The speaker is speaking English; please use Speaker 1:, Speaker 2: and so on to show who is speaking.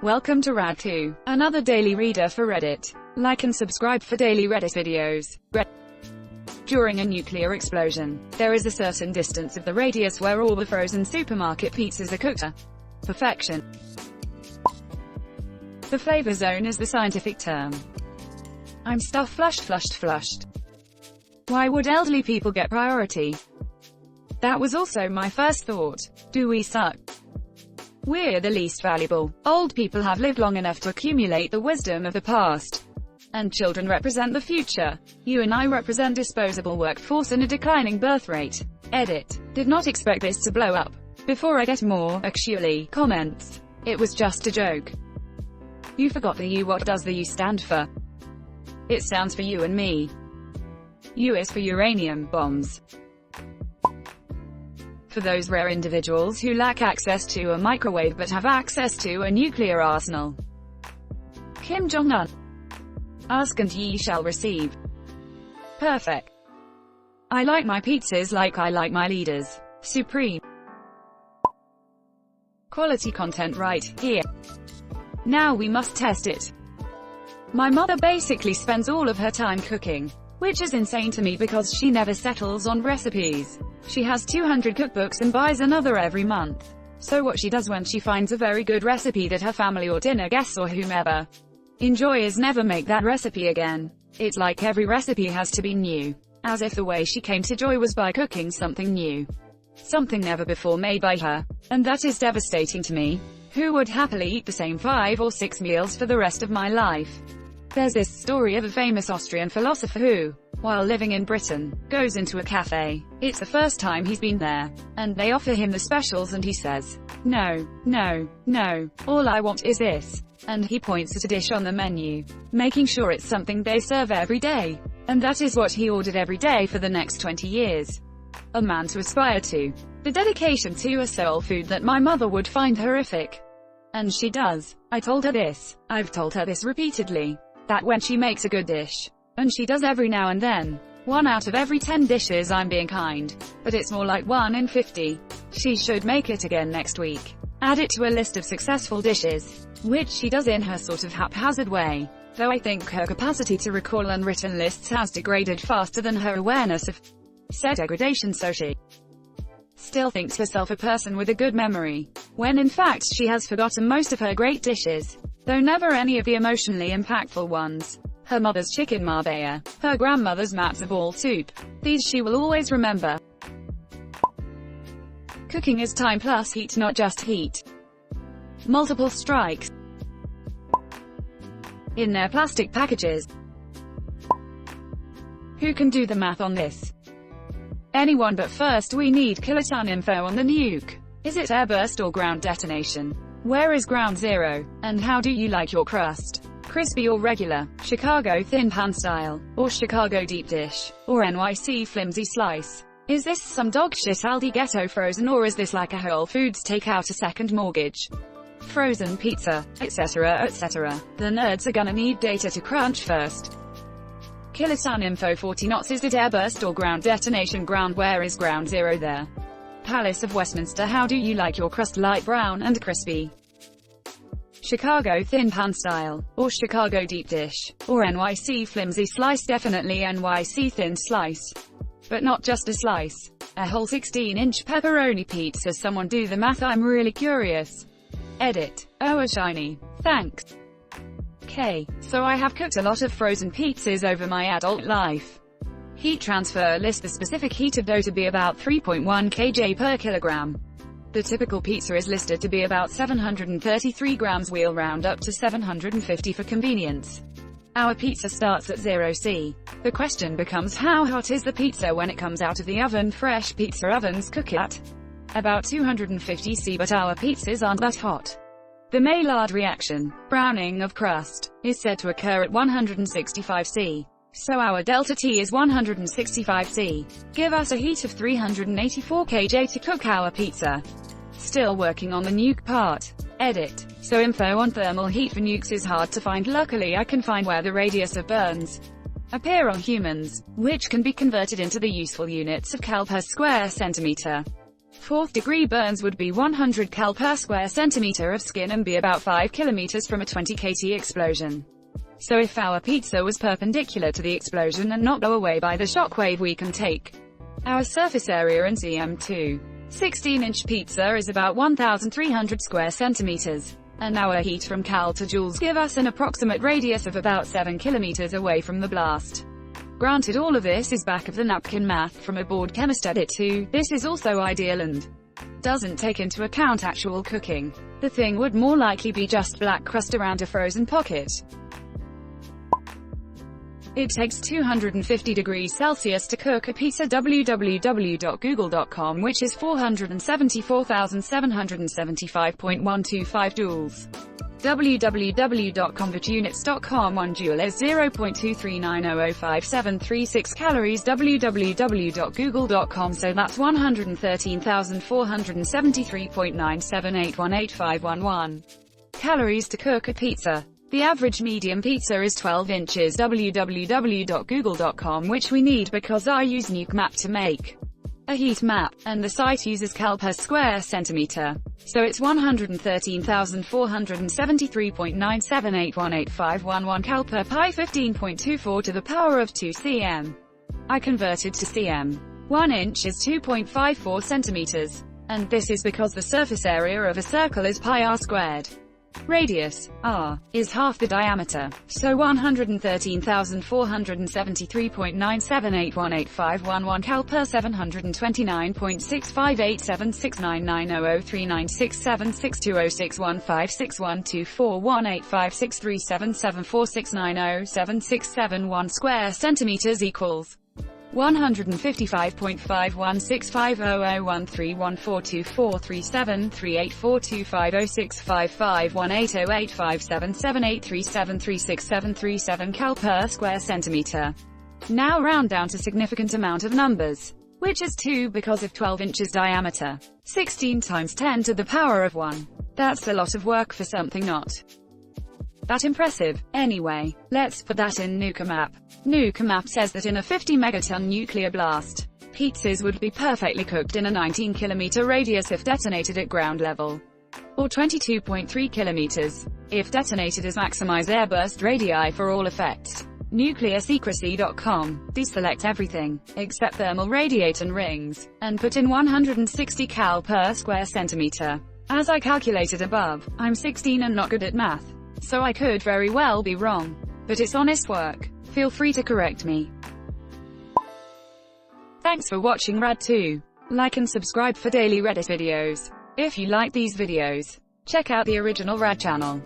Speaker 1: Welcome to Rad2, another daily reader for Reddit. Like and subscribe for daily Reddit videos. During a nuclear explosion, there is a certain distance of the radius where all the frozen supermarket pizzas are cooked to perfection. The flavor zone is the scientific term. I'm stuffed, flushed. Why would elderly people get priority? That was also my first thought. Do we suck? We're the least valuable. Old people have lived long enough to accumulate the wisdom of the past. And children represent the future. You and I represent disposable workforce and a declining birth rate. Edit. Did not expect this to blow up. Before I get more, actually, comments. It was just a joke. You forgot the U. What does the U stand for? It stands for you and me. U is for uranium bombs. For those rare individuals who lack access to a microwave but have access to a nuclear arsenal. Kim Jong-un. Ask and ye shall receive. Perfect. I like my pizzas like I like my leaders. Supreme. Quality content right here. Now we must test it. My mother basically spends all of her time cooking, which is insane to me because she never settles on recipes. She has 200 cookbooks and buys another every month. So what she does when she finds a very good recipe that her family or dinner guests or whomever enjoy is never make that recipe again. It's like every recipe has to be new. As if the way she came to joy was by cooking something new. Something never before made by her. And that is devastating to me, who would happily eat the same 5 or 6 meals for the rest of my life. There's this story of a famous Austrian philosopher who, while living in Britain, goes into a cafe. It's the first time he's been there, and they offer him the specials and he says, no, all I want is this. And he points at a dish on the menu, making sure it's something they serve every day. And that is what he ordered every day for the next 20 years. A man to aspire to. The dedication to a soul food that my mother would find horrific. And she does. I told her this. I've told her this repeatedly. That when she makes a good dish, and she does every now and then, 1 out of every 10 dishes I'm being kind, but it's more like 1 in 50. She should make it again next week. Add it to a list of successful dishes, which she does in her sort of haphazard way, though I think her capacity to recall unwritten lists has degraded faster than her awareness of said degradation, so she still thinks herself a person with a good memory, when in fact she has forgotten most of her great dishes, though never any of the emotionally impactful ones. Her mother's chicken marbella, her grandmother's matzo ball soup. These she will always remember. Cooking is time plus heat, not just heat. Multiple strikes. In their plastic packages. Who can do the math on this? Anyone, but first we need kiloton info on the nuke. Is it airburst or ground detonation? Where is ground zero? And how do you like your crust? Crispy or regular? Chicago thin pan style? Or Chicago deep dish? Or NYC flimsy slice? Is this some dog shit Aldi ghetto frozen, or is this like a Whole Foods take out a second mortgage? Frozen pizza, etc. The nerds are gonna need data to crunch first. Kiloton info 40 knots. Is it airburst or ground detonation? Ground. Where is ground zero there? Palace of Westminster. How do you like your crust? Light brown and crispy? Chicago thin pan style? Or Chicago deep dish? Or NYC flimsy slice? Definitely NYC thin slice. But not just a slice. A whole 16-inch pepperoni pizza. Someone do the math, I'm really curious. Edit. Oh, a shiny. Thanks. Okay, so I have cooked a lot of frozen pizzas over my adult life. Heat transfer. List the specific heat of dough to be about 3.1 kJ per kilogram. The typical pizza is listed to be about 733 grams. We'll round up to 750 for convenience. Our pizza starts at 0°C. The question becomes, how hot is the pizza when it comes out of the oven? Fresh pizza ovens cook at about 250°C, but our pizzas aren't that hot. The Maillard reaction, browning of crust, is said to occur at 165°C. So our delta T is 165°C. Give us a heat of 384 kJ to cook our pizza. Still working on the nuke part. Edit. So info on thermal heat for nukes is hard to find. Luckily I can find where the radius of burns appear on humans, which can be converted into the useful units of cal per square centimeter. Fourth degree burns would be 100 cal per square centimeter of skin and be about 5 kilometers from a 20 kT explosion. So if our pizza was perpendicular to the explosion and not blow away by the shockwave, we can take our surface area in cm2. 16-inch pizza is about 1,300 square centimeters, and our heat from cal to joules give us an approximate radius of about 7 kilometers away from the blast. Granted, all of this is back of the napkin math from a bored chemist edit 2, this is also ideal and doesn't take into account actual cooking. The thing would more likely be just black crust around a frozen pocket. It takes 250 degrees Celsius to cook a pizza. www.google.com, which is 474,775.125 joules. www.convertunits.com, 1 joule is 0.239005736 calories. www.google.com, so that's 113,473.978185111 calories to cook a pizza. The average medium pizza is 12 inches. www.google.com, which we need because I use Nuke Map to make a heat map, and the site uses cal per square centimeter. So it's 113,473.978185111 cal per pi, 15.24 to the power of 2 cm. I converted to cm. 1 inch is 2.54 centimeters. And this is because the surface area of a circle is pi r squared. Radius, r, is half the diameter, so 113,473.978185111 cal per 729.65876903967600615612418563774690767 square centimeters equals 155.1650013142437384518085778373737 cal per square centimeter. Now round down to significant amount of numbers, which is 2 because of 12 inches diameter. 16 times 10 to the power of 1. That's a lot of work for something not that impressive. Anyway, let's put that in Nuke Map. Nuke Map says that in a 50 megaton nuclear blast, pizzas would be perfectly cooked in a 19 kilometer radius if detonated at ground level, or 22.3 kilometers if detonated as maximize airburst radii for all effects. NuclearSecrecy.com. Deselect everything except thermal radiate and rings, and put in 160 cal per square centimeter. As I calculated above, I'm 16 and not good at math, so I could very well be wrong. But it's honest work. Feel free to correct me. Thanks for watching Rad2. Like and subscribe for daily Reddit videos. If you like these videos, check out the original Rad channel.